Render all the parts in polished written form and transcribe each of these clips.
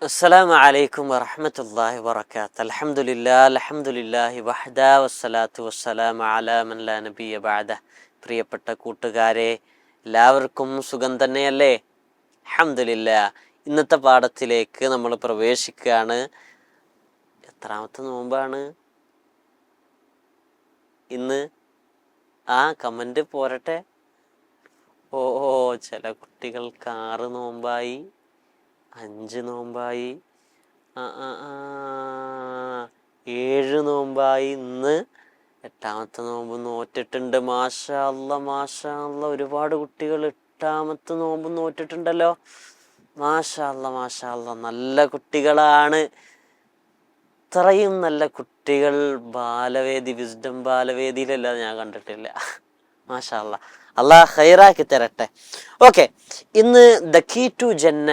അസ്സലാമു അലൈക്കും വറഹ്മത്തുള്ളാഹി വബറകാത്ത്. അൽഹംദുലില്ലാഹി വഹ്ദ വസ്സലാത്തു വസ്സലാമു അലാ മൻ ലാ നബിയ്യ ബഅദ. പ്രിയപ്പെട്ട കൂട്ടുകാരെ, എല്ലാവർക്കും സുഖം തന്നെയല്ലേ? അൽഹംദുലില്ലാഹ്. ഇന്നത്തെ പാഠത്തിലേക്ക് നമ്മൾ പ്രവേശിക്കുകയാണ്. എത്രാമത്തെ നോമ്പാണ് ഇന്ന്? കമന്റ് പോരട്ടെ. ഓ ചില കുട്ടികൾക്ക് 6 നോമ്പായി, 5 നോമ്പായി, 7 നോമ്പായി. ഇന്ന് 8ാമത്തെ നോമ്പ് നോറ്റിട്ടുണ്ട്. മാഷാ അല്ലാ, ഒരുപാട് കുട്ടികൾ 8ാമത്തെ നോമ്പ് നോറ്റിട്ടുണ്ടല്ലോ. മാഷാ അല്ലാ, നല്ല കുട്ടികളാണ്. ഇത്രയും നല്ല കുട്ടികൾ വിസ്ഡം ബാലവേദിയിലല്ലാതെ ഞാൻ കണ്ടിട്ടില്ല. മാഷാ അല്ലാ, അല്ലാഹ് ഖൈറാക്കി തരട്ടെ. ഓക്കെ, ഇന്ന് ദ കീ ടു ജന്ന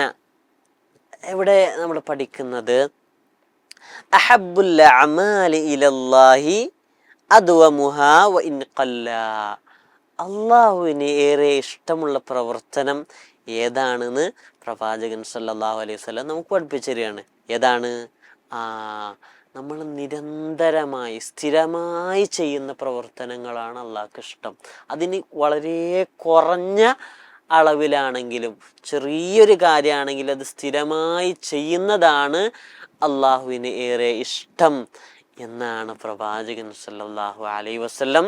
ഇവിടെ നമ്മൾ പഠിക്കുന്നത് അഹബ്ബുൽ അഅമാലി ഇലല്ലാഹി അദ്വമുഹാ വ ഇൻ ഖല്ല. അല്ലാഹുവിന് ഏറെ ഇഷ്ടമുള്ള പ്രവർത്തനം ഏതാണെന്ന് പ്രവാചകൻ സല്ലല്ലാഹു അലൈഹി വസല്ലം നമുക്ക് പഠിപ്പിച്ചു തരികയാണ്. ഏതാണ്? നമ്മൾ നിരന്തരമായി സ്ഥിരമായി ചെയ്യുന്ന പ്രവർത്തനങ്ങളാണ് അള്ളാഹ്ക്ക് ഇഷ്ടം. അതിന് വളരെ കുറഞ്ഞ അളവിലാണെങ്കിലും ചെറിയൊരു കാര്യമാണെങ്കിലും അത് സ്ഥിരമായി ചെയ്യുന്നതാണ് അള്ളാഹുവിന് ഏറെ ഇഷ്ടം എന്നാണ് പ്രവാചകൻ സല്ലല്ലാഹു അലൈഹി വസല്ലം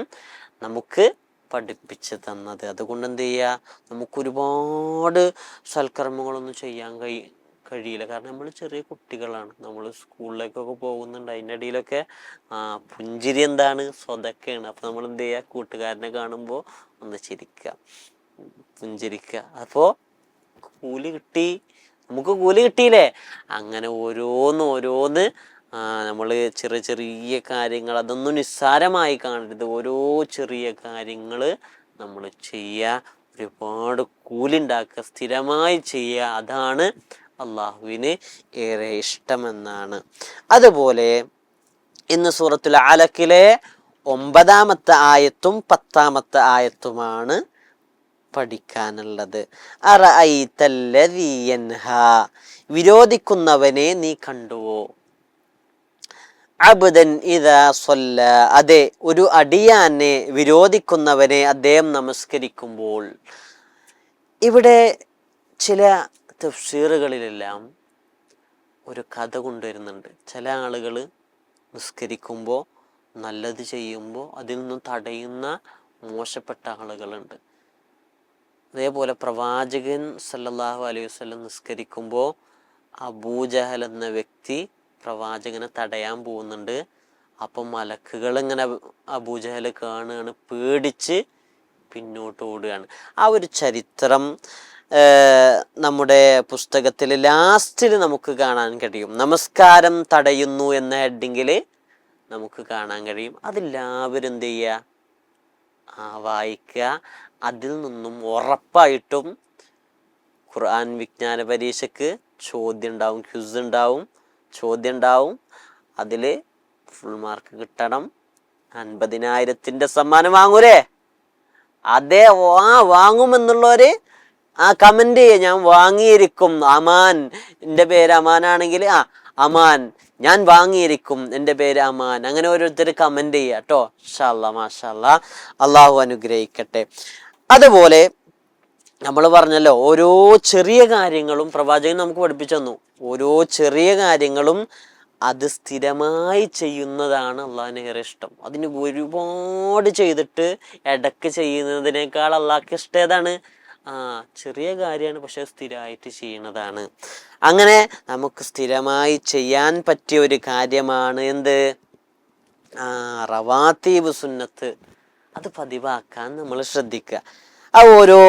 നമുക്ക് പഠിപ്പിച്ചു തന്നത്. അതുകൊണ്ട് എന്ത് ചെയ്യുക, നമുക്കൊരുപാട് സൽക്കർമ്മങ്ങളൊന്നും ചെയ്യാൻ കഴിയില്ല. കാരണം നമ്മൾ ചെറിയ കുട്ടികളാണ്, നമ്മൾ സ്കൂളിലേക്കൊക്കെ പോകുന്നുണ്ട്. അതിൻ്റെ ഇടയിലൊക്കെ പുഞ്ചിരി എന്താണ്, സ്വതക്കയാണ്. അപ്പം നമ്മൾ എന്ത് ചെയ്യുക, കൂട്ടുകാരനെ കാണുമ്പോൾ ഒന്ന് പുഞ്ചിരിക്കുക. അപ്പോൾ നമുക്ക് കൂലി കിട്ടിയില്ലേ? അങ്ങനെ ഓരോന്ന് നമ്മൾ ചെറിയ കാര്യങ്ങൾ, അതൊന്നും നിസ്സാരമായി കാണരുത്. ഓരോ ചെറിയ കാര്യങ്ങൾ നമ്മൾ ചെയ്യുക, ഒരുപാട് കൂലി ഉണ്ടാക്കുക, സ്ഥിരമായി ചെയ്യുക. അതാണ് അള്ളാഹുവിന് ഏറെ ഇഷ്ടമെന്നാണ്. അതുപോലെ ഇന്ന് സൂറത്തുൽ അലക്കിലെ 9ാമത്തെ ആയത്തും 10ാമത്തെ ആയത്തുമാണ് പഠിക്കാനുള്ളത്. അറഅയ്തല്ലദീ യൻഹാ, വിരോധിക്കുന്നവനെ നീ കണ്ടുവോ? അബ്ദൻ ഇദാ സ്വല്ല, അതെ, ഒരു അടിയാനെ വിരോധിക്കുന്നവനെ അദ്ദേഹം നമസ്കരിക്കുമ്പോൾ. ഇവിടെ ചില തഫ്സീറുകളിലെല്ലാം ഒരു കഥ കൊണ്ടുവരുന്നുണ്ട്. ചില ആളുകൾ നിസ്കരിക്കുമ്പോൾ, നല്ലത് ചെയ്യുമ്പോൾ അതിൽ നിന്നും തടയുന്ന മോശപ്പെട്ട ആളുകളുണ്ട്. അതേപോലെ പ്രവാചകൻ സല്ലല്ലാഹു അലൈഹി വസല്ലം നിസ്കരിക്കുമ്പോൾ അബൂജഹൽ എന്ന വ്യക്തി പ്രവാചകനെ തടയാൻ പോകുന്നുണ്ട്. അപ്പം മലക്കുകൾ ഇങ്ങനെ അബൂജഹൽ കാണുകയാണ്, പേടിച്ച് പിന്നോട്ട് ഓടുകയാണ്. ആ ഒരു ചരിത്രം നമ്മുടെ പുസ്തകത്തിൽ ലാസ്റ്റിൽ നമുക്ക് കാണാൻ കഴിയും. നമസ്കാരം തടയുന്നു എന്ന ഹെഡിങ്ങിൽ നമുക്ക് കാണാൻ കഴിയും. അതെല്ലാവരും എന്ത് ചെയ്യുക, വായിക്കുക. അതിൽ നിന്നും ഉറപ്പായിട്ടും ഖുർആൻ വിജ്ഞാന പരീക്ഷയ്ക്ക് ചോദ്യം ഉണ്ടാവും. അതിൽ ഫുൾ മാർക്ക് കിട്ടണം. 50,000 സമ്മാനം വാങ്ങൂലേ? അതേ, വാങ്ങുമെന്നുള്ളവര് കമന്റ് ചെയ്യുക, ഞാൻ വാങ്ങിയിരിക്കും. അമാൻ, എൻ്റെ പേര് അമാനാണെങ്കിൽ അമാൻ, ഞാൻ വാങ്ങിയിരിക്കും, എൻ്റെ പേര് അമാൻ. അങ്ങനെ ഓരോരുത്തർ കമന്റ് ചെയ്യുക കേട്ടോ. ഇൻഷാ അല്ലാഹ്, മാഷാ അല്ലാഹ്, അള്ളാഹു അനുഗ്രഹിക്കട്ടെ. അതുപോലെ നമ്മൾ പറഞ്ഞല്ലോ, ഓരോ ചെറിയ കാര്യങ്ങളും പ്രവാചകൻ നമുക്ക് പഠിപ്പിച്ചു തന്നു. ഓരോ ചെറിയ കാര്യങ്ങളും അത് സ്ഥിരമായി ചെയ്യുന്നതാണ് അള്ളാഹിന് ഏറെ ഇഷ്ടം. അതിന് ഒരുപാട് ചെയ്തിട്ട് ഇടയ്ക്ക് ചെയ്യുന്നതിനേക്കാൾ അള്ളാഹ്ക്ക് ഇഷ്ടം ഏതാണ്? ചെറിയ കാര്യമാണ്, പക്ഷെ സ്ഥിരമായിട്ട് ചെയ്യുന്നതാണ്. അങ്ങനെ നമുക്ക് സ്ഥിരമായി ചെയ്യാൻ പറ്റിയ ഒരു കാര്യമാണ് എന്ത്? റവാത്തീബ് സുന്നത്ത്. അത് പതിവാക്കാൻ നമ്മൾ ശ്രദ്ധിക്കുക. ഓരോ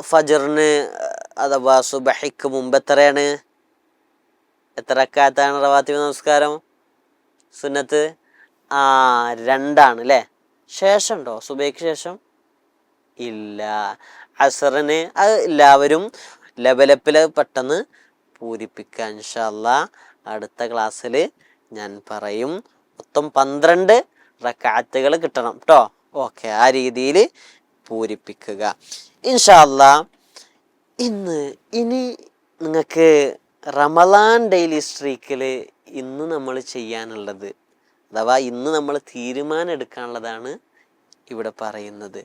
ഫജറിന് അഥവാ സുബഹിക്ക് മുമ്പ് എത്ര റക്അത്താണ് റവാത്തീബ് നമസ്കാരം സുന്നത്ത്? 2 അല്ലേ? ശേഷം ഉണ്ടോ സുബഹിക്ക് ശേഷം? ഇല്ല. അസറിന് അത് എല്ലാവരും ലെവലപ്പിൽ പെട്ടെന്ന് പൂരിപ്പിക്കുക. ഇൻഷാ അല്ലാഹ് അടുത്ത ക്ലാസ്സിൽ ഞാൻ പറയും. മൊത്തം 12 റക്അത്തുകൾ കിട്ടണം കേട്ടോ. ഓക്കെ, ആ രീതിയിൽ പൂരിപ്പിക്കുക ഇൻഷാ അല്ലാഹ്. ഇനി നിങ്ങൾക്ക് റമളാൻ ഡെയിലി സ്ട്രീക്കിൽ ഇന്ന് നമ്മൾ ചെയ്യാനുള്ളത്, അഥവാ ഇന്ന് നമ്മൾ തീരുമാനം എടുക്കാനുള്ളതാണ് ഇവിടെ പറയുന്നത്.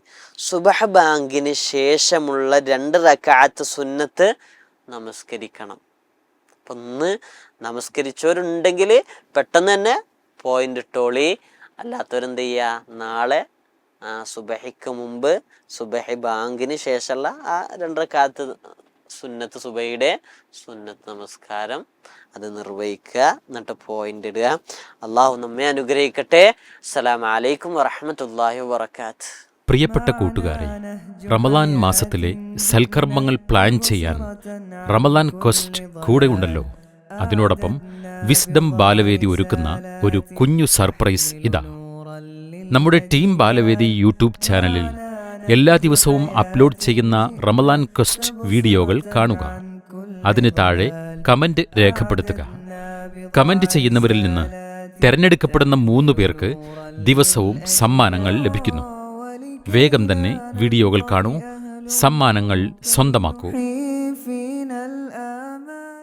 സുബഹ് ബാങ്കിന് ശേഷമുള്ള 2 റക്അത്ത് സുന്നത്ത് നമസ്കരിക്കണം. അപ്പം ഇന്ന് നമസ്കരിച്ചവരുണ്ടെങ്കിൽ പെട്ടെന്ന് തന്നെ പോയിന്റ് ഇട്ടോളി. അല്ലാത്തവരെന്ത് ചെയ്യുക, നാളെ സുബഹിക്ക് മുമ്പ് സുബഹി ബാങ്കിന് ശേഷമുള്ള 2 റക്അത്ത് സുന്നത്ത്, സുബഹിയുടെ സുന്നത്ത് നമസ്കാരം അത് നിർവഹിക്കുക, എന്നിട്ട് പോയിന്റ് ഇടുക. അള്ളാഹു നമ്മെ അനുഗ്രഹിക്കട്ടെ. അസ്സലാമു അലൈക്കും വറഹ്മത്തുള്ളാഹി വബറകാത്ത്. പ്രിയപ്പെട്ട കൂട്ടുകാരെ, റമളാൻ മാസത്തിലെ സൽക്കർമ്മങ്ങൾ പ്ലാൻ ചെയ്യാൻ റമളാൻ ക്വസ്റ്റ് കൂടെ ഉണ്ടല്ലോ. അതിനോടൊപ്പം വിസ്ഡം ബാലവേദി ഒരുക്കുന്ന ഒരു കുഞ്ഞു സർപ്രൈസ് ഇതാ. നമ്മുടെ ടീം ബാലവേദി യൂട്യൂബ് ചാനലിൽ എല്ലാ ദിവസവും അപ്ലോഡ് ചെയ്യുന്ന റമളാൻ ക്വസ്റ്റ് വീഡിയോകൾ കാണുക. അതിന് താഴെ കമന്റ് രേഖപ്പെടുത്തുക. കമന്റ് ചെയ്യുന്നവരിൽ നിന്ന് തെരഞ്ഞെടുക്കപ്പെടുന്ന 3 പേർക്ക് ദിവസവും സമ്മാനങ്ങൾ ലഭിക്കുന്നു. വേഗം തന്നെ വീഡിയോകൾ കാണൂ, സമ്മാനങ്ങൾ സ്വന്തമാക്കൂ.